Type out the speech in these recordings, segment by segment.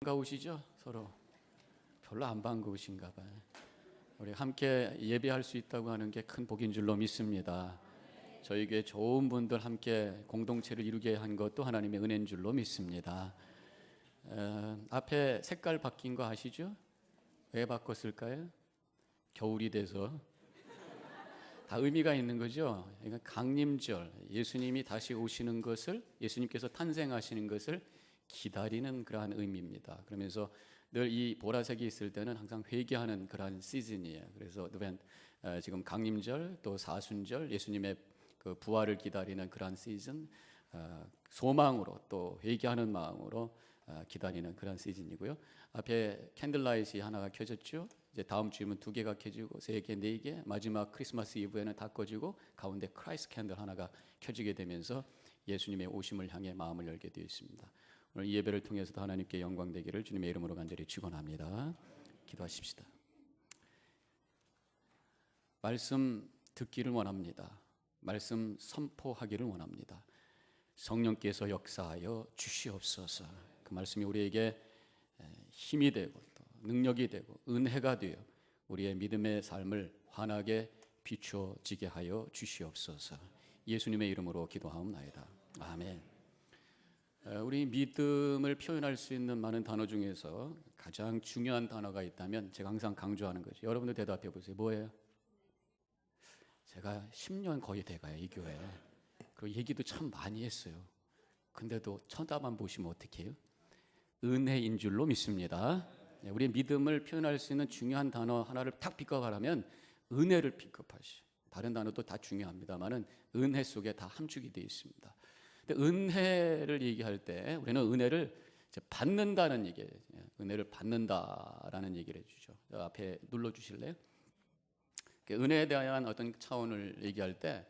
반가우시죠? 서로 별로 안 반가우신가 봐요. 우리 함께 예배할 수 있다고 하는 게 큰 복인 줄로 믿습니다. 저에게 좋은 분들 함께 공동체를 이루게 한 것도 하나님의 은혜인 줄로 믿습니다. 앞에 색깔 바뀐 거 아시죠? 왜 바꿨을까요? 겨울이 돼서. 다 의미가 있는 거죠. 그러니까 강림절, 예수님이 다시 오시는 것을, 예수님께서 탄생하시는 것을 기다리는 그러한 의미입니다. 그러면서 늘 이 보라색이 있을 때는 항상 회개하는 그러한 시즌이에요. 그래서 지금 강림절, 또 사순절, 예수님의 그 부활을 기다리는 그러한 시즌, 소망으로 또 회개하는 마음으로 기다리는 그런 시즌이고요. 앞에 캔들라이트이 하나가 켜졌죠. 이제 다음 주면 2개가 켜지고 3개, 4개, 마지막 크리스마스 이브에는 다 꺼지고 가운데 크라이스트 캔들 하나가 켜지게 되면서 예수님의 오심을 향해 마음을 열게 되어 있습니다. 오늘 이 예배를 통해서도 하나님께 영광 되기를 주님의 이름으로 간절히 축원합니다. 기도하십시다. 말씀 듣기를 원합니다. 말씀 선포하기를 원합니다. 성령께서 역사하여 주시옵소서. 그 말씀이 우리에게 힘이 되고 또 능력이 되고 은혜가 되어 우리의 믿음의 삶을 환하게 비추어지게 하여 주시옵소서. 예수님의 이름으로 기도하옵나이다. 아멘. 우리 믿음을 표현할 수 있는 많은 단어 중에서 가장 중요한 단어가 있다면 제가 항상 강조하는 거죠. 여러분들 대답해 보세요. 뭐예요? 제가 10년 거의 돼가요, 이 교회에. 그 얘기도 참 많이 했어요. 근데도 쳐다만 보시면 어떻게 해요? 은혜인 줄로 믿습니다. 우리의 믿음을 표현할 수 있는 중요한 단어 하나를 탁 픽업하라면 은혜를 픽업하시. 다른 단어도 다 중요합니다만은 은혜 속에 다 함축이 되어 있습니다. 근데 은혜를 얘기할 때 우리는 은혜를 받는다는 얘기예요. 은혜를 받는다라는 얘기를 해주죠. 앞에 눌러주실래요? 은혜에 대한 어떤 차원을 얘기할 때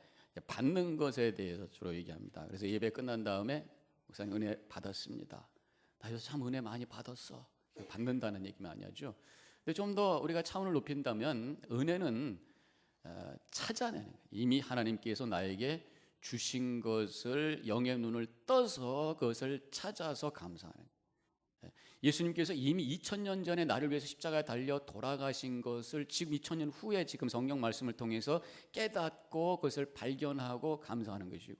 받는 것에 대해서 주로 얘기합니다. 그래서 예배 끝난 다음에 목사님 은혜 받았습니다. 나 요새 참 은혜 많이 받았어. 받는다는 얘기만 아니죠. 근데 좀 더 우리가 차원을 높인다면 은혜는 찾아내는 거예요. 이미 하나님께서 나에게 주신 것을 영의 눈을 떠서 그것을 찾아서 감사하는 거예요. 예수님께서 이미 2000년 전에 나를 위해서 십자가에 달려 돌아가신 것을 지금 2000년 후에 지금 성경 말씀을 통해서 깨닫고 그것을 발견하고 감사하는 것이고,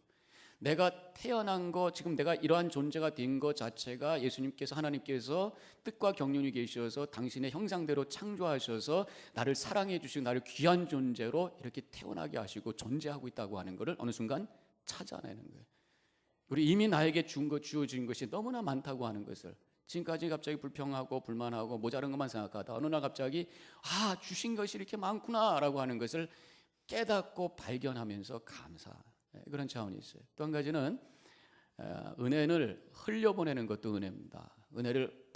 내가 태어난 것, 지금 내가 이러한 존재가 된 것 자체가 예수님께서, 하나님께서 뜻과 경륜이 계셔서 당신의 형상대로 창조하셔서 나를 사랑해 주시고 나를 귀한 존재로 이렇게 태어나게 하시고 존재하고 있다고 하는 것을 어느 순간 찾아내는 거예요. 우리 이미 나에게 주어진 것이 너무나 많다고 하는 것을, 지금까지 갑자기 불평하고 불만하고 모자란 것만 생각하다 어느 날 갑자기 주신 것이 이렇게 많구나 라고 하는 것을 깨닫고 발견하면서 감사하는 그런 차원이 있어요. 또 한 가지는 은혜를 흘려보내는 것도 은혜입니다. 은혜를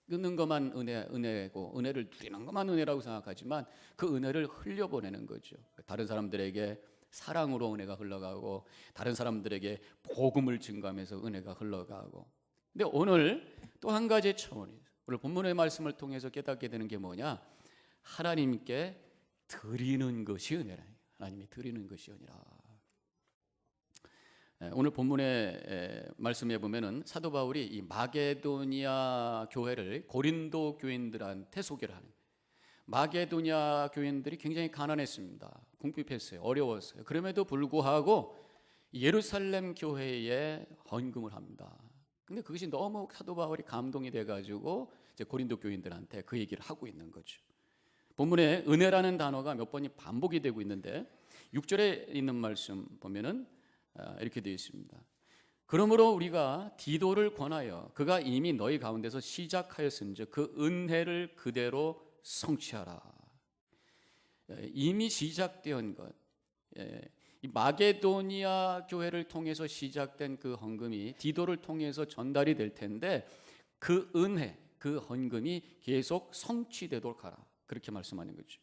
받는 것만 은혜고 은혜를 누리는 것만 은혜라고 생각하지만 그 은혜를 흘려보내는 거죠. 다른 사람들에게 사랑으로 은혜가 흘러가고 다른 사람들에게 복음을 증거하면서 은혜가 흘러가고. 근데 오늘 또 한 가지 차원이 있어요. 오늘 본문의 말씀을 통해서 깨닫게 되는 게 뭐냐? 하나님께 드리는 것이 은혜라. 하나님이 드리는 것이 은혜라. 오늘 본문의 말씀에 보면은 사도 바울이 이 마게도니아 교회를 고린도 교인들한테 소개를 하는 거예요. 마게도니아 교인들이 굉장히 가난했습니다. 궁핍했어요. 어려웠어요. 그럼에도 불구하고 예루살렘 교회에 헌금을 합니다. 근데 그것이 너무 사도 바울이 감동이 돼가지고 이제 고린도 교인들한테 그 얘기를 하고 있는 거죠. 본문에 은혜라는 단어가 몇 번이 반복이 되고 있는데 6절에 있는 말씀 보면은 이렇게 되어 있습니다. 그러므로 우리가 디도를 권하여 그가 이미 너희 가운데서 시작하였은즉 그 은혜를 그대로 성취하라. 이미 시작된 것, 이 마게도니아 교회를 통해서 시작된 그 헌금이 디도를 통해서 전달이 될 텐데 그 은혜, 그 헌금이 계속 성취되도록 하라. 그렇게 말씀하는 거죠.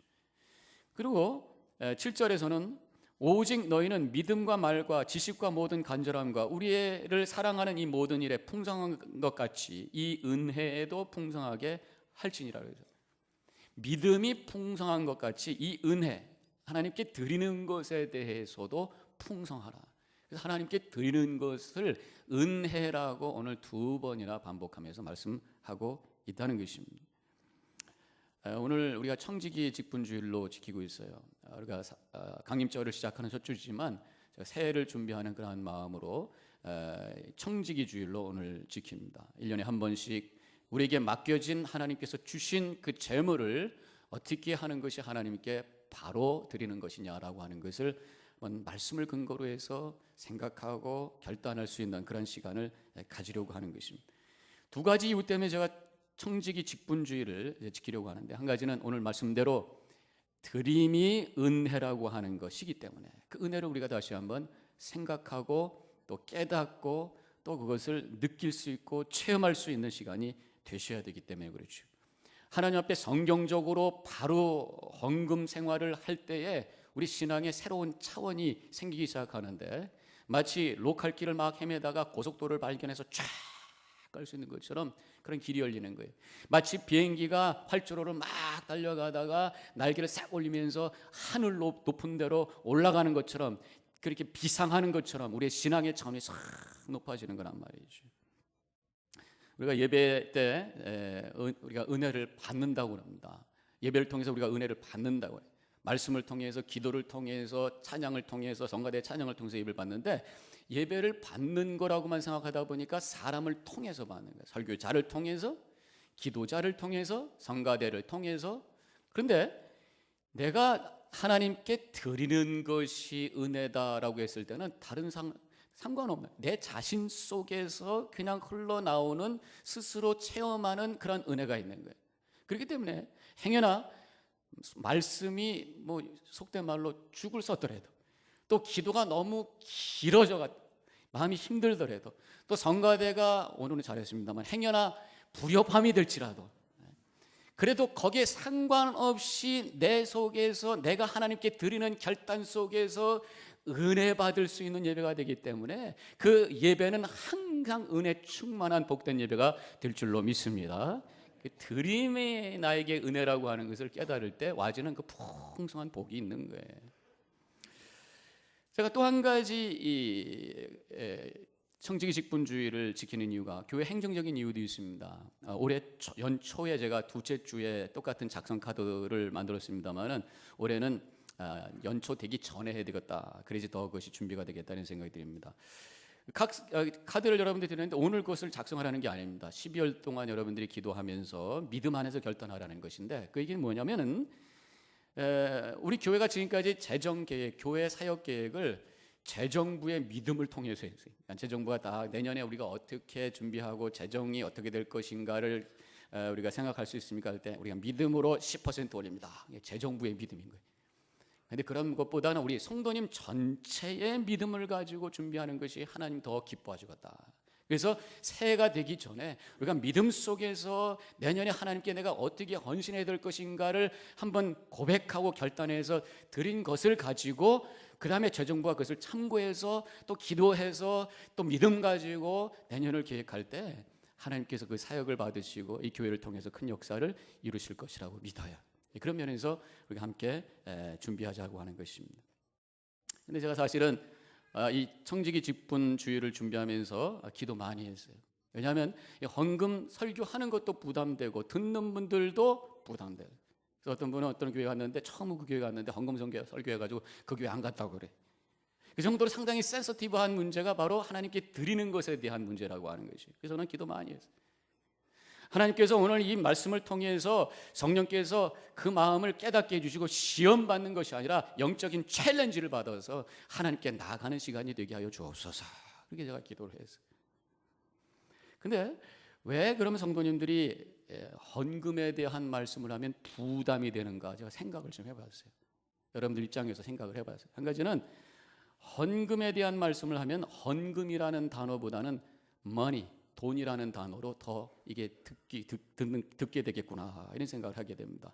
그리고 7절에서는 오직 너희는 믿음과 말과 지식과 모든 간절함과 우리를 사랑하는 이 모든 일에 풍성한 것 같이 이 은혜에도 풍성하게 할지니라. 그래서 믿음이 풍성한 것 같이 이 은혜, 하나님께 드리는 것에 대해서도 풍성하라. 그래서 하나님께 드리는 것을 은혜라고 오늘 2번이나 반복하면서 말씀하고 하고 있다는 것입니다. 오늘 우리가 청지기 직분주일로 지키고 있어요. 우리가 강림절을 시작하는 첫 주지만 새해를 준비하는 그러한 마음으로 청지기 주일로 오늘 지킵니다. 1년에 한 번씩 우리에게 맡겨진 하나님께서 주신 그 재물을 어떻게 하는 것이 하나님께 바로 드리는 것이냐라고 하는 것을 말씀을 근거로 해서 생각하고 결단할 수 있는 그런 시간을 가지려고 하는 것입니다. 두 가지 이유 때문에 제가 청지기 직분주의를 지키려고 하는데, 한 가지는 오늘 말씀대로 드림이 은혜라고 하는 것이기 때문에 그 은혜를 우리가 다시 한번 생각하고 또 깨닫고 또 그것을 느낄 수 있고 체험할 수 있는 시간이 되셔야 되기 때문에 그렇죠. 하나님 앞에 성경적으로 바로 헌금 생활을 할 때에 우리 신앙의 새로운 차원이 생기기 시작하는데, 마치 로컬길을 막 헤매다가 고속도로를 발견해서 쫙 갈 수 있는 것처럼 그런 길이 열리는 거예요. 마치 비행기가 활주로를 막 달려가다가 날개를 싹 올리면서 하늘 높은 데로 올라가는 것처럼, 그렇게 비상하는 것처럼 우리의 신앙의 차원이 싹 높아지는 거란 말이죠. 우리가 예배 때 우리가 은혜를 받는다고 합니다. 예배를 통해서 우리가 은혜를 받는다고 해요. 말씀을 통해서, 기도를 통해서, 찬양을 통해서, 성가대 찬양을 통해서 예배를 받는데, 예배를 받는 거라고만 생각하다 보니까 사람을 통해서 받는 거예요. 설교자를 통해서, 기도자를 통해서, 성가대를 통해서. 그런데 내가 하나님께 드리는 것이 은혜다라고 했을 때는 다른 상관없는 내 자신 속에서 그냥 흘러나오는, 스스로 체험하는 그런 은혜가 있는 거예요. 그렇기 때문에 행여나 말씀이 속된 말로 죽을 썼더라도, 또 기도가 너무 길어져 마음이 힘들더라도, 또 성가대가 오늘은 잘했습니다만 행여나 불협함이 될지라도, 그래도 거기에 상관없이 내 속에서 내가 하나님께 드리는 결단 속에서 은혜 받을 수 있는 예배가 되기 때문에 그 예배는 항상 은혜 충만한 복된 예배가 될 줄로 믿습니다. 드림이 나에게 은혜라고 하는 것을 깨달을 때 와지는 그 풍성한 복이 있는 거예요. 제가 또 한 가지 청지기 직분주의를 지키는 이유가 교회 행정적인 이유도 있습니다. 올해 연초에 제가 둘째 주에 똑같은 작성 카드를 만들었습니다만은, 올해는 연초 되기 전에 해야 되겠다. 그래야지 더 그것이 준비가 되겠다는 생각이 듭니다. 각 카드를 여러분들이 드리는데 오늘 그것을 작성하라는 게 아닙니다. 12월 동안 여러분들이 기도하면서 믿음 안에서 결단하라는 것인데, 그 얘기는 뭐냐면은 우리 교회가 지금까지 재정계획, 교회 사역계획을 재정부의 믿음을 통해서 했어요. 재정부가 다 내년에 우리가 어떻게 준비하고 재정이 어떻게 될 것인가를 우리가 생각할 수 있습니까 할 때 우리가 믿음으로 10% 올립니다. 재정부의 믿음인 거예요. 그런데 그런 것보다는 우리 성도님 전체의 믿음을 가지고 준비하는 것이 하나님 더 기뻐하시겠다. 그래서 새해가 되기 전에 우리가 믿음 속에서 내년에 하나님께 내가 어떻게 헌신해야 될 것인가를 한번 고백하고 결단해서 드린 것을 가지고, 그 다음에 재정부가 그것을 참고해서 또 기도해서 또 믿음 가지고 내년을 계획할 때 하나님께서 그 사역을 받으시고 이 교회를 통해서 큰 역사를 이루실 것이라고 믿어요. 그런 면에서 우리가 함께 준비하자고 하는 것입니다. 근데 제가 사실은 이 청지기 직분주의를 준비하면서 기도 많이 했어요. 왜냐하면 헌금 설교하는 것도 부담되고 듣는 분들도 부담돼요. 그래서 어떤 분은 어떤 교회 갔는데, 처음 그 교회 갔는데 헌금 설교해가지고 그 교회 안 갔다고 그래. 그 정도로 상당히 센서티브한 문제가 바로 하나님께 드리는 것에 대한 문제라고 하는 것이. 그래서 저는 기도 많이 했어요. 하나님께서 오늘 이 말씀을 통해서 성령께서 그 마음을 깨닫게 해주시고 시험 받는 것이 아니라 영적인 챌린지를 받아서 하나님께 나아가는 시간이 되게 하여 주옵소서. 그렇게 제가 기도를 했어요. 근데 왜 그러면 성도님들이 헌금에 대한 말씀을 하면 부담이 되는가, 제가 생각을 좀 해봤어요. 여러분들 입장에서 생각을 해봤어요. 한 가지는 헌금에 대한 말씀을 하면 헌금이라는 단어보다는 money, 돈이라는 단어로 더 이게 듣게 되겠구나, 이런 생각을 하게 됩니다.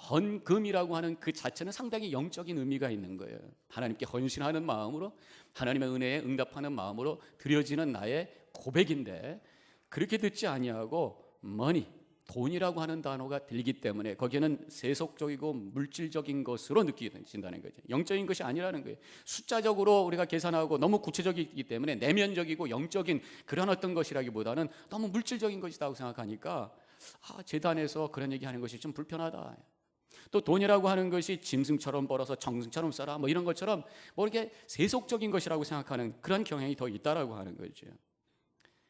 헌금이라고 하는 그 자체는 상당히 영적인 의미가 있는 거예요. 하나님께 헌신하는 마음으로, 하나님의 은혜에 응답하는 마음으로 드려지는 나의 고백인데, 그렇게 듣지 아니하고 money, 돈이라고 하는 단어가 들리기 때문에 거기에는 세속적이고 물질적인 것으로 느껴진다는 거죠. 영적인 것이 아니라는 거예요. 숫자적으로 우리가 계산하고 너무 구체적이기 때문에 내면적이고 영적인 그런 어떤 것이라기보다는 너무 물질적인 것이라고 생각하니까 제단에서 그런 얘기하는 것이 좀 불편하다. 또 돈이라고 하는 것이 짐승처럼 벌어서 정승처럼 써라 뭐 이런 것처럼 뭐 이렇게 세속적인 것이라고 생각하는 그런 경향이 더 있다라고 하는 거죠.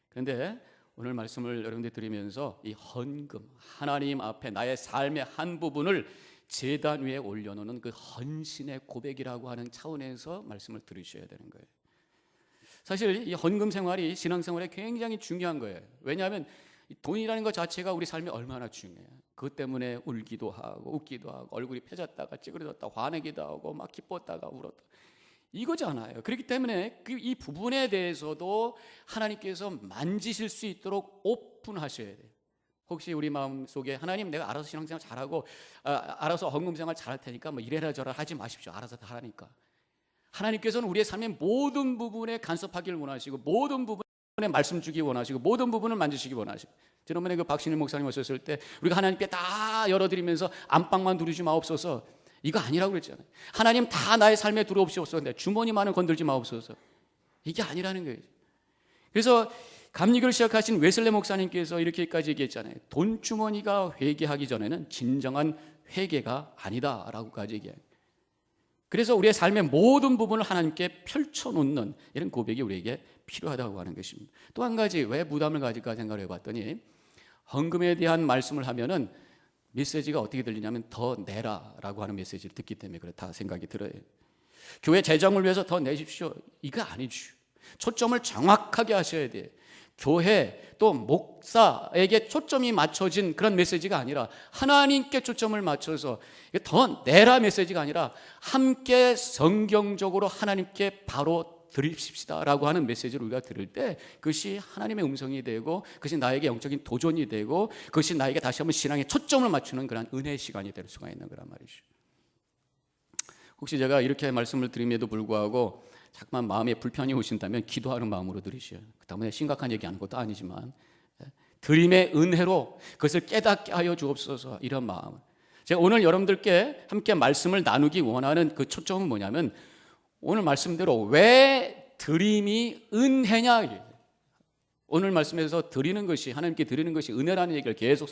그런데 오늘 말씀을 여러분들 드리면서 이 헌금, 하나님 앞에 나의 삶의 한 부분을 제단 위에 올려놓는 그 헌신의 고백이라고 하는 차원에서 말씀을 들으셔야 되는 거예요. 사실 이 헌금 생활이 신앙생활에 굉장히 중요한 거예요. 왜냐하면 돈이라는 것 자체가 우리 삶에 얼마나 중요해요. 그것 때문에 울기도 하고 웃기도 하고 얼굴이 펴졌다가 찌그러졌다 화내기도 하고 막 기뻤다가 울었다 이거잖아요. 그렇기 때문에 이 부분에 대해서도 하나님께서 만지실 수 있도록 오픈하셔야 돼요. 혹시 우리 마음속에 하나님 내가 알아서 신앙생활 잘하고 알아서 헌금생활 잘할 테니까 뭐 이래라 저래라 하지 마십시오. 알아서 다 하라니까. 하나님께서는 우리의 삶의 모든 부분에 간섭하기를 원하시고 모든 부분에 말씀 주기 원하시고 모든 부분을 만지시기 원하시고 지난번에 그 박신일 목사님 오셨을 때 우리가 하나님께 다 열어드리면서 안방만 누르지 마옵소서 이거 아니라고 그랬잖아요. 하나님 다 나의 삶에 들어옵시옵소서 내 주머니만은 건들지 마옵소서 이게 아니라는 거예요. 그래서 감리교를 시작하신 웨슬레 목사님께서 이렇게까지 얘기했잖아요. 돈 주머니가 회개하기 전에는 진정한 회개가 아니다라고까지 얘기해요. 그래서 우리의 삶의 모든 부분을 하나님께 펼쳐놓는 이런 고백이 우리에게 필요하다고 하는 것입니다. 또 한 가지 왜 부담을 가질까 생각을 해봤더니 헌금에 대한 말씀을 하면은 메시지가 어떻게 들리냐면 더 내라라고 하는 메시지를 듣기 때문에 그렇다 생각이 들어요. 교회 재정을 위해서 더 내십시오 이거 아니죠. 초점을 정확하게 하셔야 돼요. 교회 또 목사에게 초점이 맞춰진 그런 메시지가 아니라 하나님께 초점을 맞춰서 더 내라 메시지가 아니라 함께 성경적으로 하나님께 바로 드립시다라고 하는 메시지를 우리가 들을 때 그것이 하나님의 음성이 되고 그것이 나에게 영적인 도전이 되고 그것이 나에게 다시 한번 신앙에 초점을 맞추는 그런 은혜의 시간이 될 수가 있는 거란 말이죠. 혹시 제가 이렇게 말씀을 드림에도 불구하고 자꾸만 마음에 불편이 오신다면 기도하는 마음으로 들으셔요. 그 때문에 심각한 얘기하는 것도 아니지만 드림의 은혜로 그것을 깨닫게 하여 주옵소서 이런 마음. 제가 오늘 여러분들께 함께 말씀을 나누기 원하는 그 초점은 뭐냐면 오늘 말씀대로 왜 드림이 은혜냐 오늘 말씀에서 드리는 것이 하나님께 드리는 것이 은혜라는 얘기를 계속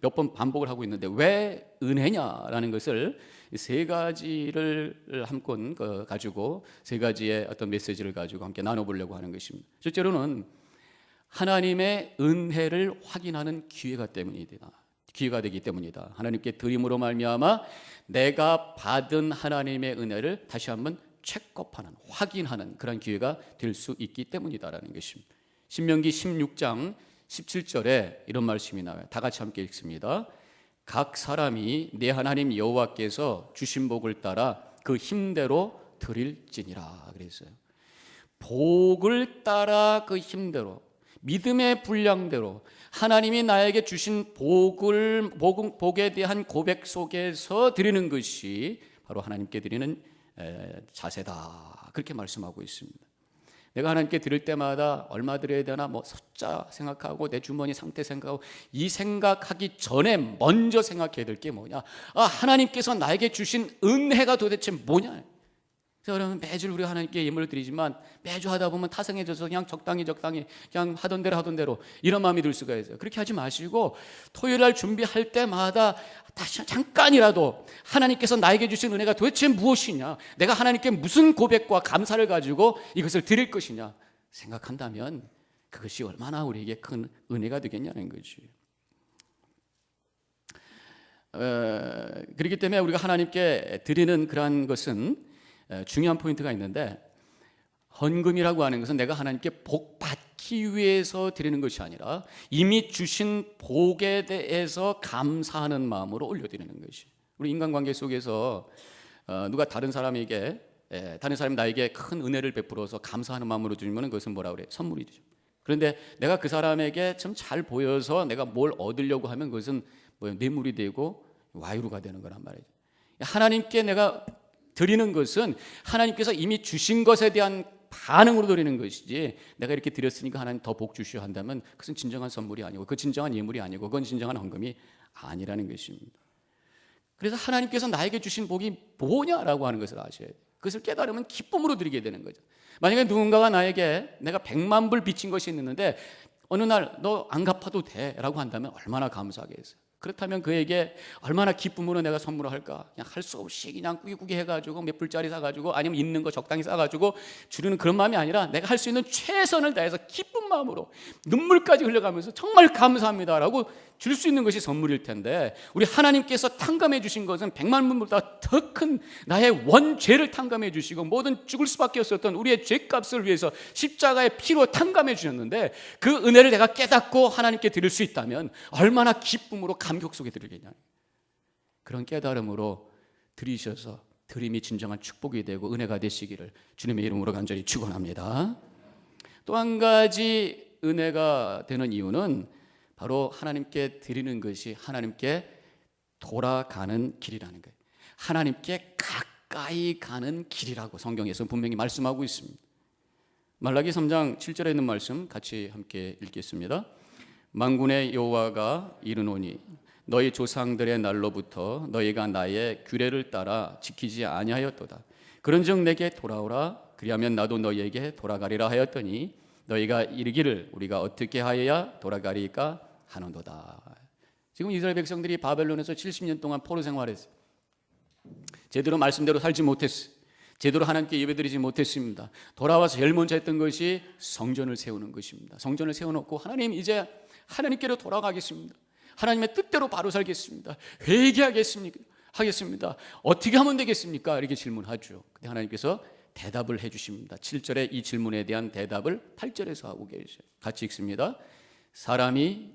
몇 번 반복을 하고 있는데 왜 은혜냐라는 것을 세 가지를 한권 가지고 세 가지의 어떤 메시지를 가지고 함께 나눠보려고 하는 것입니다. 첫째로는 하나님의 은혜를 확인하는 기회가 되기 때문이다. 하나님께 드림으로 말미암아 내가 받은 하나님의 은혜를 다시 한번 체크업하는 확인하는 그런 기회가 될 수 있기 때문이다라는 것입니다. 신명기 16장 17절에 이런 말씀이 나와요. 다 같이 함께 읽습니다. 각 사람이 내 하나님 여호와께서 주신 복을 따라 그 힘대로 드릴지니라 그랬어요. 복을 따라 그 힘대로 믿음의 분량대로 하나님이 나에게 주신 복에 대한 고백 속에서 드리는 것이 바로 하나님께 드리는 자세다 그렇게 말씀하고 있습니다. 내가 하나님께 드릴 때마다 얼마 드려야 되나 뭐 숫자 생각하고 내 주머니 상태 생각하고 이 생각하기 전에 먼저 생각해야 될 게 뭐냐 하나님께서 나에게 주신 은혜가 도대체 뭐냐. 그래서 여러분 매주 우리 하나님께 예물을 드리지만 매주 하다 보면 타성해져서 그냥 적당히 그냥 하던 대로 이런 마음이 들 수가 있어요. 그렇게 하지 마시고 토요일 날 준비할 때마다 다시 잠깐이라도 하나님께서 나에게 주신 은혜가 도대체 무엇이냐 내가 하나님께 무슨 고백과 감사를 가지고 이것을 드릴 것이냐 생각한다면 그것이 얼마나 우리에게 큰 은혜가 되겠냐는 거지. 그렇기 때문에 우리가 하나님께 드리는 그러한 것은 중요한 포인트가 있는데 헌금이라고 하는 것은 내가 하나님께 복 받기 위해서 드리는 것이 아니라 이미 주신 복에 대해서 감사하는 마음으로 올려드리는 것이. 우리 인간관계 속에서 누가 다른 사람이 나에게 큰 은혜를 베풀어서 감사하는 마음으로 주면 그것은 뭐라 그래요? 선물이죠. 그런데 내가 그 사람에게 좀 잘 보여서 내가 뭘 얻으려고 하면 그것은 뇌물이 되고 와이루가 되는 거란 말이죠. 하나님께 내가 드리는 것은 하나님께서 이미 주신 것에 대한 반응으로 드리는 것이지 내가 이렇게 드렸으니까 하나님 더 복 주시오 한다면 그것은 진정한 선물이 아니고 그 진정한 예물이 아니고 그건 진정한 헌금이 아니라는 것입니다. 그래서 하나님께서 나에게 주신 복이 뭐냐라고 하는 것을 아셔야 돼요. 그것을 깨달으면 기쁨으로 드리게 되는 거죠. 만약에 누군가가 나에게 내가 100만 불 빚진 것이 있는데 어느 날 너 안 갚아도 돼 라고 한다면 얼마나 감사하겠어요. 그렇다면 그에게 얼마나 기쁨으로 내가 선물을 할까? 그냥 할 수 없이 그냥 꾸기꾸기 해가지고 몇 불짜리 사가지고 아니면 있는 거 적당히 싸가지고 주려는 그런 마음이 아니라 내가 할 수 있는 최선을 다해서 기쁜 마음으로 눈물까지 흘려가면서 정말 감사합니다라고 줄 수 있는 것이 선물일 텐데, 우리 하나님께서 탕감해 주신 것은 100만 분보다 더 큰 나의 원죄를 탕감해 주시고 모든 죽을 수밖에 없었던 우리의 죄값을 위해서 십자가의 피로 탕감해 주셨는데, 그 은혜를 내가 깨닫고 하나님께 드릴 수 있다면 얼마나 기쁨으로 감격 속에 드리겠냐. 그런 깨달음으로 드리셔서 드림이 진정한 축복이 되고 은혜가 되시기를 주님의 이름으로 간절히 축원합니다. 또 한 가지 은혜가 되는 이유는 바로 하나님께 드리는 것이 하나님께 돌아가는 길이라는 거예요. 하나님께 가까이 가는 길이라고 성경에서 분명히 말씀하고 있습니다. 말라기 3장 7절에 있는 말씀 같이 함께 읽겠습니다. 만군의 여호와가 이르노니 너희 조상들의 날로부터 너희가 나의 규례를 따라 지키지 아니하였도다. 그런즉 내게 돌아오라. 그리하면 나도 너희에게 돌아가리라 하였더니 너희가 이르기를 우리가 어떻게 하여야 돌아가리까 하는도다. 지금 이스라엘 백성들이 바벨론에서 70년 동안 포로 생활했어요. 제대로 말씀대로 살지 못했어요. 제대로 하나님께 예배드리지 못했습니다. 돌아와서 제일 먼저 했던 것이 성전을 세우는 것입니다. 성전을 세워놓고 하나님, 이제 하나님께로 돌아가겠습니다. 하나님의 뜻대로 바로 살겠습니다. 하겠습니다. 어떻게 하면 되겠습니까? 이렇게 질문하죠. 근데 하나님께서 대답을 해주십니다. 7절에 이 질문에 대한 대답을 8절에서 하고 계세요. 같이 읽습니다. 사람이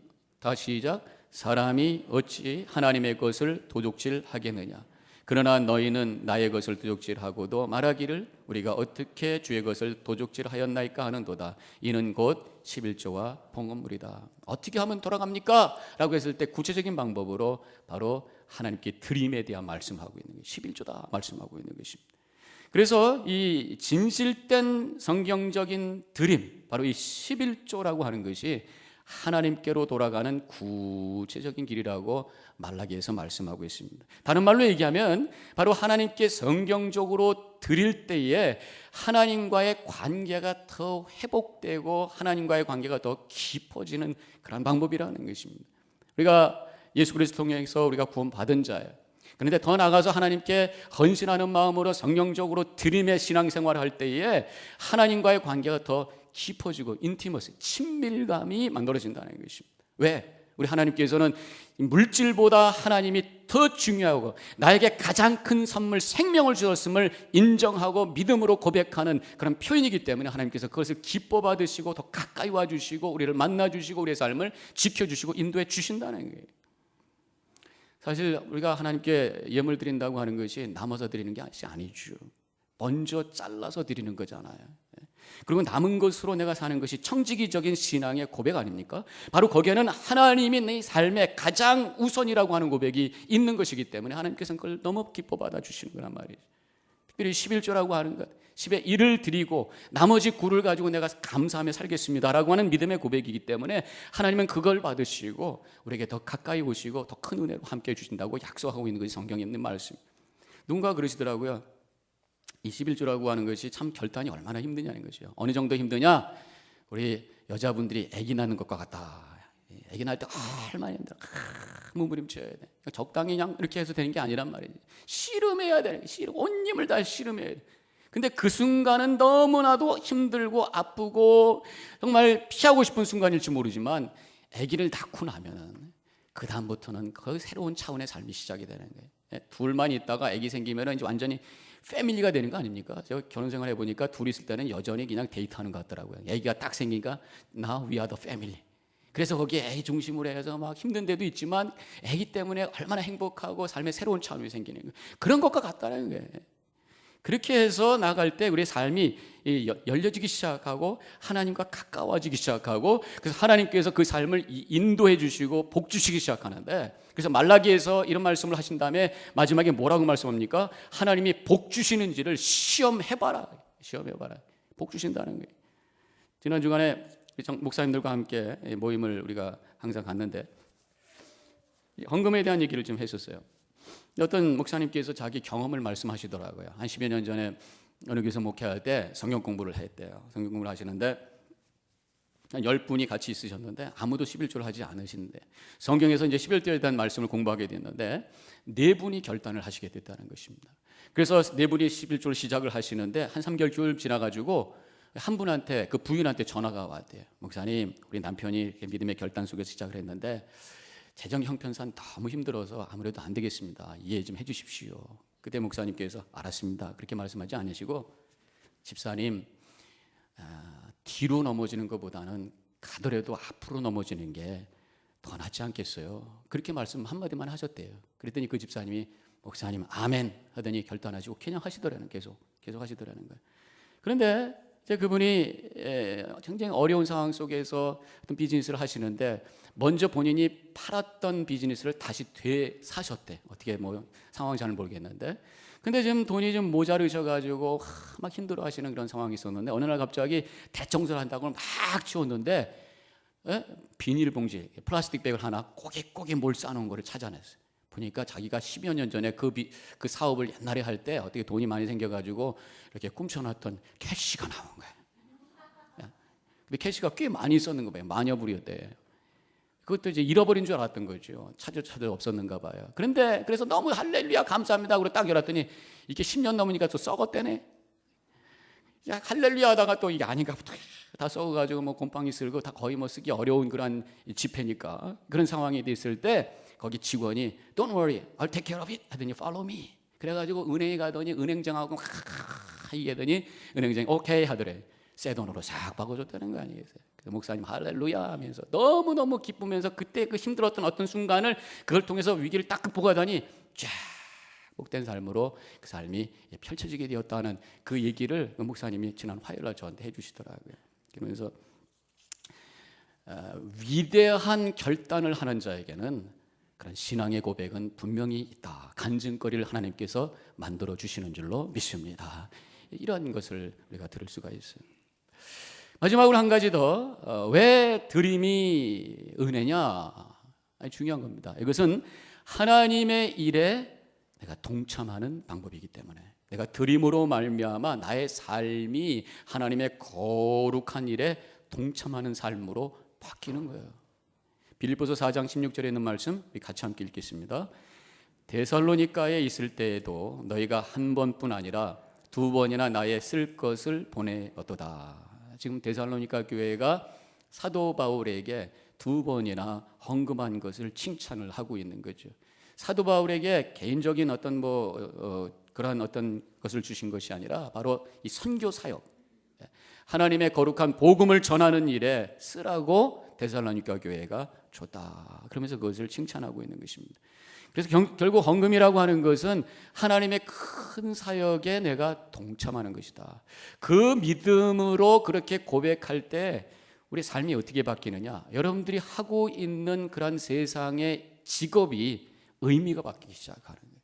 어찌 하나님의 것을 도둑질하겠느냐? 그러나 너희는 나의 것을 도둑질하고도 말하기를 우리가 어떻게 주의 것을 도둑질하였나이까 하는도다. 이는 곧 11조와 봉헌물이다. 어떻게 하면 돌아갑니까? 라고 했을 때 구체적인 방법으로 바로 하나님께 드림에 대한 말씀하고 있는 게 11조다 말씀하고 있는 것입니다. 그래서 이 진실된 성경적인 드림, 바로 이 11조라고 하는 것이 하나님께로 돌아가는 구체적인 길이라고 말라기에서 말씀하고 있습니다. 다른 말로 얘기하면 바로 하나님께 성경적으로 드릴 때에 하나님과의 관계가 더 회복되고 하나님과의 관계가 더 깊어지는 그런 방법이라는 것입니다. 우리가 예수 그리스도 통해서 우리가 구원받은 자예요. 그런데 더 나아가서 하나님께 헌신하는 마음으로 성경적으로 드림의 신앙생활을 할 때에 하나님과의 관계가 더 깊어지고 인티머시, 친밀감이 만들어진다는 것입니다. 왜? 우리 하나님께서는 물질보다 하나님이 더 중요하고 나에게 가장 큰 선물, 생명을 주셨음을 인정하고 믿음으로 고백하는 그런 표현이기 때문에 하나님께서 그것을 기뻐 받으시고 더 가까이 와주시고 우리를 만나주시고 우리의 삶을 지켜주시고 인도해 주신다는 거예요. 사실 우리가 하나님께 예물 드린다고 하는 것이 남아서 드리는 게 아니죠. 먼저 잘라서 드리는 거잖아요. 그리고 남은 것으로 내가 사는 것이 청지기적인 신앙의 고백 아닙니까? 바로 거기에는 하나님이 내 삶의 가장 우선이라고 하는 고백이 있는 것이기 때문에 하나님께서는 그걸 너무 기뻐 받아주시는 거란 말이죠. 특별히 11조라고 하는 것, 10의 1을 드리고 나머지 9를 가지고 내가 감사하며 살겠습니다라고 하는 믿음의 고백이기 때문에 하나님은 그걸 받으시고 우리에게 더 가까이 오시고 더 큰 은혜로 함께해 주신다고 약속하고 있는 것이 성경에 있는 말씀. 누군가 그러시더라고요. 이 11조라고 하는 것이 참 결단이 얼마나 힘드냐는 것이요. 어느 정도 힘드냐? 우리 여자분들이 아기 낳는 것과 같다. 아기 낳을 때 얼마나 힘들어. 몸부림쳐야 돼. 적당히 그냥 이렇게 해서 되는 게 아니란 말이지. 씨름해야 돼. 온 힘을 다 씨름해야 돼. 근데 그 순간은 너무나도 힘들고 아프고 정말 피하고 싶은 순간일지 모르지만 아기를 낳고 나면은 그 다음부터는 그 새로운 차원의 삶이 시작이 되는 거예요. 둘만 있다가 아기 생기면은 이제 완전히 패밀리가 되는 거 아닙니까? 제가 결혼 생활 해보니까 둘이 있을 때는 여전히 그냥 데이트하는 것 같더라고요. 아기가 딱 생기니까 Now we are the family. 그래서 거기에 아기 중심으로 해서 막 힘든 데도 있지만 아기 때문에 얼마나 행복하고 삶의 새로운 차원이 생기는 거예요. 그런 것과 같다는 거예요. 그렇게 해서 나갈 때 우리의 삶이 열려지기 시작하고 하나님과 가까워지기 시작하고 그래서 하나님께서 그 삶을 인도해 주시고 복 주시기 시작하는데, 그래서 말라기에서 이런 말씀을 하신 다음에 마지막에 뭐라고 말씀합니까? 하나님이 복 주시는지를 시험해봐라. 복 주신다는 거예요. 지난 주간에 목사님들과 함께 모임을 우리가 항상 갔는데 헌금에 대한 얘기를 좀 했었어요. 어떤 목사님께서 자기 경험을 말씀하시더라고요. 한 10여 년 전에 어느 교회에서 목회할 때 성경 공부를 했대요. 성경 공부를 하시는데 한 10분이 같이 있으셨는데 아무도 11조를 하지 않으시는데 성경에서 이제 11조에 대한 말씀을 공부하게 됐는데 4분이 결단을 하시게 됐다는 것입니다. 그래서 4분이 11조를 시작을 하시는데 한 3개월 지나가지고 한 분한테, 그 부인한테 전화가 왔대요. 목사님, 우리 남편이 믿음의 결단 속에서 시작을 했는데 재정 형편상 너무 힘들어서 아무래도 안 되겠습니다. 이해 좀 해주십시오. 그때 목사님께서 알았습니다, 그렇게 말씀하지 않으시고, 집사님, 뒤로 넘어지는 것보다는 가더라도 앞으로 넘어지는 게 더 낫지 않겠어요? 그렇게 말씀 한마디만 하셨대요. 그랬더니 그 집사님이 목사님 아멘 하더니 결단하시고 그냥 하시더라는, 계속 하시더라는 거예요. 그런데 이제 그분이 굉장히 어려운 상황 속에서 어떤 비즈니스를 하시는데 먼저 본인이 팔았던 비즈니스를 다시 되사셨대. 어떻게 뭐 상황이 잘 모르겠는데, 근데 지금 돈이 좀 모자르셔가지고 막 힘들어하시는 그런 상황이 있었는데 어느 날 갑자기 대청소를 한다고 막 치웠는데 비닐봉지, 플라스틱 백을 하나 꼬깃꼬깃 뭘 싸놓은 거를 찾아냈어요. 보니까 자기가 10여 년 전에 그 사업을 옛날에 할 때 어떻게 돈이 많이 생겨가지고 이렇게 꿈쳐놨던 캐시가 나온 거예요. 근데 캐시가 꽤 많이 있었는 거 봐요. 마녀부리였대. 그것도 이제 잃어버린 줄 알았던 거죠. 찾아 없었는가 봐요. 그런데 그래서 너무 할렐루야 감사합니다 하고 딱 열었더니 이게 10년 넘으니까 또 썩었대네. 야, 할렐루야 하다가 또 이게 아닌가 보다. 다 썩어가지고 뭐 곰팡이 쓸고 다 거의 뭐 쓰기 어려운 그런 지폐니까 그런 상황이 됐을 때 거기 직원이 Don't worry, I'll take care of it 하더니 Follow me. 그래가지고 은행에 가더니 은행장하고 얘기하더니 은행장이 오케이 하더래. 새 돈으로 싹 바꿔줬다는 거 아니겠어요? 그래서 목사님 할렐루야 하면서 너무너무 기쁘면서 그때 그 힘들었던 어떤 순간을 그걸 통해서 위기를 딱 극복하더니 쫙 복된 삶으로 그 삶이 펼쳐지게 되었다는 그 얘기를 그 목사님이 지난 화요일날 저한테 해주시더라고요. 그러면서 위대한 결단을 하는 자에게는 그런 신앙의 고백은 분명히 있다. 간증거리를 하나님께서 만들어 주시는 줄로 믿습니다. 이런 것을 우리가 들을 수가 있어요. 마지막으로 한 가지 더, 왜 드림이 은혜냐? 아주 중요한 겁니다. 이것은 하나님의 일에 내가 동참하는 방법이기 때문에, 내가 드림으로 말미암아 나의 삶이 하나님의 거룩한 일에 동참하는 삶으로 바뀌는 거예요. 빌립보서 4장 16절에 있는 말씀 같이 함께 읽겠습니다. 데살로니가에 있을 때에도 너희가 한 번뿐 아니라 2번이나 나의 쓸 것을 보내었도다. 지금 데살로니가 교회가 사도 바울에게 2번이나 헌금한 것을 칭찬을 하고 있는 거죠. 사도 바울에게 개인적인 어떤 그러한 어떤 것을 주신 것이 아니라 바로 이 선교 사역, 하나님의 거룩한 복음을 전하는 일에 쓰라고 데살로니가 교회가 줬다. 그러면서 그것을 칭찬하고 있는 것입니다. 그래서 결국 헌금이라고 하는 것은 하나님의 큰 사역에 내가 동참하는 것이다. 그 믿음으로 그렇게 고백할 때 우리 삶이 어떻게 바뀌느냐? 여러분들이 하고 있는 그런 세상의 직업이 의미가 바뀌기 시작하는 거예요.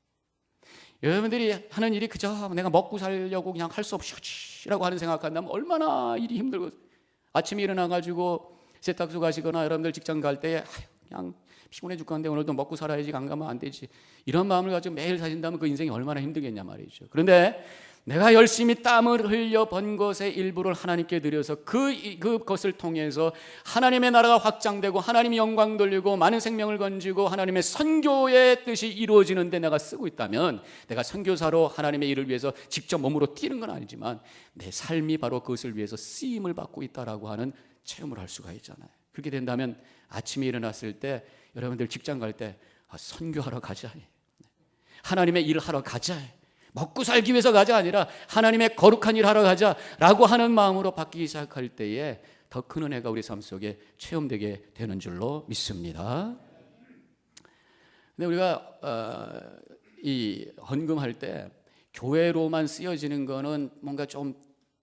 여러분들이 하는 일이 그저 내가 먹고 살려고 그냥 할 수 없이라고 하는 생각한다면 얼마나 일이 힘들고, 아침에 일어나가지고 세탁소 가시거나 여러분들 직장 갈 때 그냥 피곤해 죽겠는데 오늘도 먹고 살아야지, 안 가면 안 되지, 이런 마음을 가지고 매일 사신다면 그 인생이 얼마나 힘들겠냐 말이죠. 그런데 내가 열심히 땀을 흘려 번 것의 일부를 하나님께 드려서 그것을 통해서 하나님의 나라가 확장되고 하나님이 영광 돌리고 많은 생명을 건지고 하나님의 선교의 뜻이 이루어지는데 내가 쓰고 있다면, 내가 선교사로 하나님의 일을 위해서 직접 몸으로 뛰는 건 아니지만 내 삶이 바로 그것을 위해서 쓰임을 받고 있다라고 하는 체험을 할 수가 있잖아요. 그렇게 된다면 아침에 일어났을 때 여러분들 직장 갈 때 선교하러 가자, 하나님의 일을 하러 가자, 먹고 살기 위해서 가자 아니라 하나님의 거룩한 일 하러 가자라고 하는 마음으로 바뀌기 시작할 때에 더 큰 은혜가 우리 삶 속에 체험되게 되는 줄로 믿습니다. 근데 우리가 이 헌금할 때 교회로만 쓰여지는 거는 뭔가 좀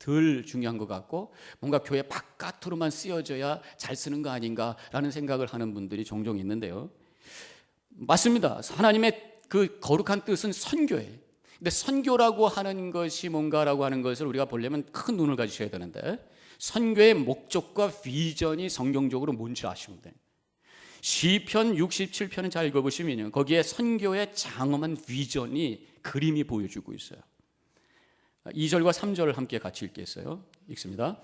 덜 중요한 것 같고, 뭔가 교회 바깥으로만 쓰여져야 잘 쓰는 거 아닌가라는 생각을 하는 분들이 종종 있는데요. 맞습니다. 하나님의 그 거룩한 뜻은 선교예요. 근데 선교라고 하는 것이 뭔가라고 하는 것을 우리가 보려면 큰 눈을 가지셔야 되는데, 선교의 목적과 비전이 성경적으로 뭔지 아시면 돼요. 시편 67편을 잘 읽어보시면 거기에 선교의 장엄한 비전이 그림이 보여주고 있어요. 2절과 3절을 함께 같이 읽겠어요. 읽습니다.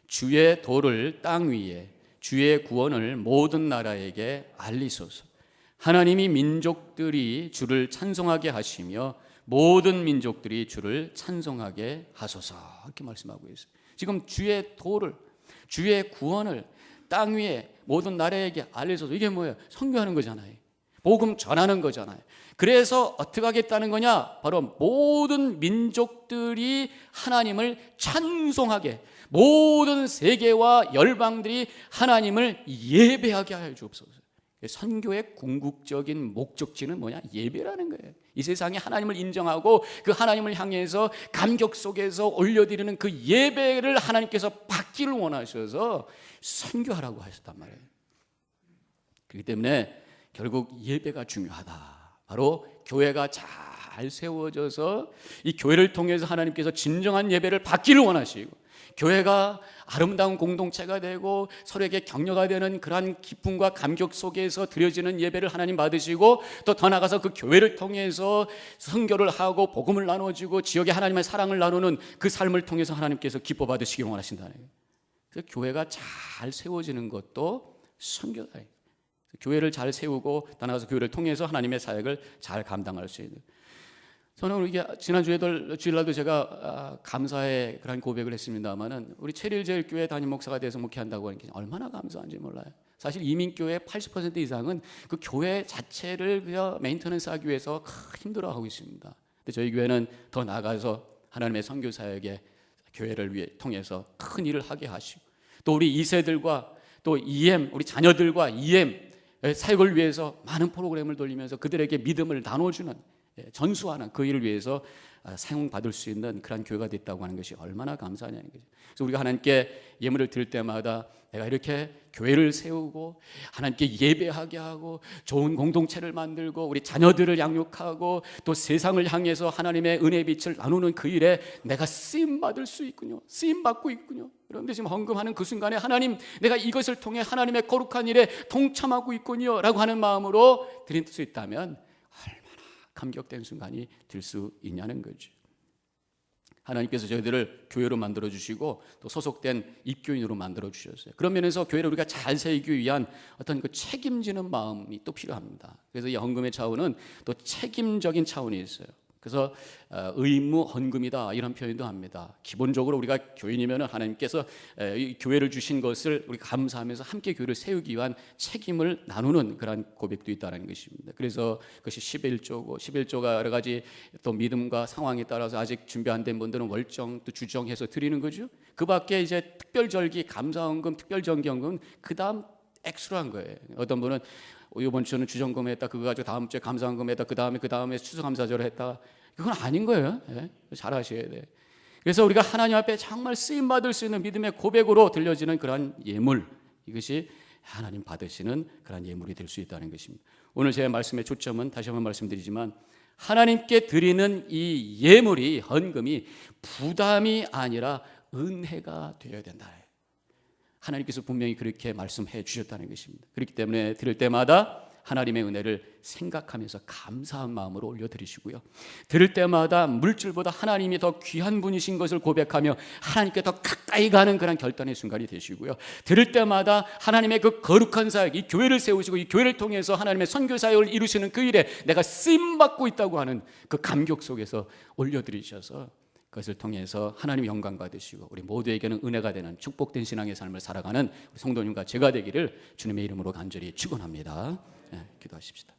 주의 도를 땅 위에, 주의 구원을 모든 나라에게 알리소서. 하나님이 민족들이 주를 찬송하게 하시며 모든 민족들이 주를 찬송하게 하소서. 이렇게 말씀하고 있어요. 지금 주의 도를, 주의 구원을 땅 위에 모든 나라에게 알리소서. 이게 뭐예요? 선교하는 거잖아요. 복음 전하는 거잖아요. 그래서 어떻게 하겠다는 거냐? 바로 모든 민족들이 하나님을 찬송하게, 모든 세계와 열방들이 하나님을 예배하게 하여 주옵소서. 선교의 궁극적인 목적지는 뭐냐? 예배라는 거예요. 이 세상에 하나님을 인정하고 그 하나님을 향해서 감격 속에서 올려드리는 그 예배를 하나님께서 받기를 원하셔서 선교하라고 하셨단 말이에요. 그렇기 때문에 결국 예배가 중요하다. 바로 교회가 잘 세워져서 이 교회를 통해서 하나님께서 진정한 예배를 받기를 원하시고, 교회가 아름다운 공동체가 되고 서로에게 격려가 되는 그러한 기쁨과 감격 속에서 드려지는 예배를 하나님 받으시고, 또 더 나아가서 그 교회를 통해서 선교를 하고 복음을 나눠주고 지역에 하나님의 사랑을 나누는 그 삶을 통해서 하나님께서 기뻐 받으시기 원하신다는 거예요. 그래서 교회가 잘 세워지는 것도 선교다. 교회를 잘 세우고 더 나아가서 교회를 통해서 하나님의 사역을 잘 감당할 수 있는. 저는 이게 지난주에도 주일날도 제가 감사의 그런 고백을 했습니다만은, 우리 체릴제일교회 담임 목사가 돼서 목회한다고 하는 게 얼마나 감사한지 몰라요. 사실 이민교회 80% 이상은 그 교회 자체를 그냥 메인터넌스하기 위해서 힘들어하고 있습니다. 근데 저희 교회는 더 나아가서 하나님의 선교 사역에 교회를 위해 통해서 큰 일을 하게 하시고, 또 우리 2세들과 또 EM, 우리 자녀들과 EM 사역을 위해서 많은 프로그램을 돌리면서 그들에게 믿음을 나눠주는, 전수하는 그 일을 위해서 사용받을 수 있는 그런 교회가 됐다고 하는 것이 얼마나 감사하냐는 거죠. 그래서 우리가 하나님께 예물을 드릴 때마다 내가 이렇게 교회를 세우고 하나님께 예배하게 하고 좋은 공동체를 만들고 우리 자녀들을 양육하고 또 세상을 향해서 하나님의 은혜의 빛을 나누는 그 일에 내가 쓰임받을 수 있군요. 쓰임받고 있군요. 그런데 지금 헌금하는 그 순간에 하나님, 내가 이것을 통해 하나님의 거룩한 일에 동참하고 있군요 라고 하는 마음으로 드릴 수 있다면 감격된 순간이 될 수 있냐는 거죠. 하나님께서 저희들을 교회로 만들어 주시고 또 소속된 입교인으로 만들어 주셨어요. 그런 면에서 교회를 우리가 잘 세우기 위한 어떤 그 책임지는 마음이 또 필요합니다. 그래서 이 헌금의 차원은 또 책임적인 차원이 있어요. 그래서 의무 헌금이다 이런 표현도 합니다. 기본적으로 우리가 교인이면 하나님께서 이 교회를 주신 것을 우리가 감사하면서 함께 교회를 세우기 위한 책임을 나누는 그런 고백도 있다는 것입니다. 그래서 그것이 11조고 11조가 여러 가지 또 믿음과 상황에 따라서 아직 준비 안 된 분들은 월정 또 주정해서 드리는 거죠. 그 밖에 이제 특별절기 감사헌금, 특별정기헌금 그 다음 액수로 한 거예요. 어떤 분은 이번 주는 주정금 했다, 그거 가지고 다음 주에 감사헌금 했다, 그 다음에 추수감사절을 했다. 그건 아닌 거예요. 잘 아셔야 돼요. 그래서 우리가 하나님 앞에 정말 쓰임받을 수 있는 믿음의 고백으로 들려지는 그런 예물, 이것이 하나님 받으시는 그런 예물이 될 수 있다는 것입니다. 오늘 제 말씀의 초점은 다시 한번 말씀드리지만, 하나님께 드리는 이 예물이, 헌금이 부담이 아니라 은혜가 되어야 된다. 하나님께서 분명히 그렇게 말씀해 주셨다는 것입니다. 그렇기 때문에 드릴 때마다 하나님의 은혜를 생각하면서 감사한 마음으로 올려드리시고요, 드릴 때마다 물질보다 하나님이 더 귀한 분이신 것을 고백하며 하나님께 더 가까이 가는 그런 결단의 순간이 되시고요, 드릴 때마다 하나님의 그 거룩한 사역, 이 교회를 세우시고 이 교회를 통해서 하나님의 선교 사역을 이루시는 그 일에 내가 쓰임받고 있다고 하는 그 감격 속에서 올려드리셔서 그것을 통해서 하나님 영광 받으시고 우리 모두에게는 은혜가 되는 축복된 신앙의 삶을 살아가는 우리 성도님과 제가 되기를 주님의 이름으로 간절히 축원합니다. 기도하십시다.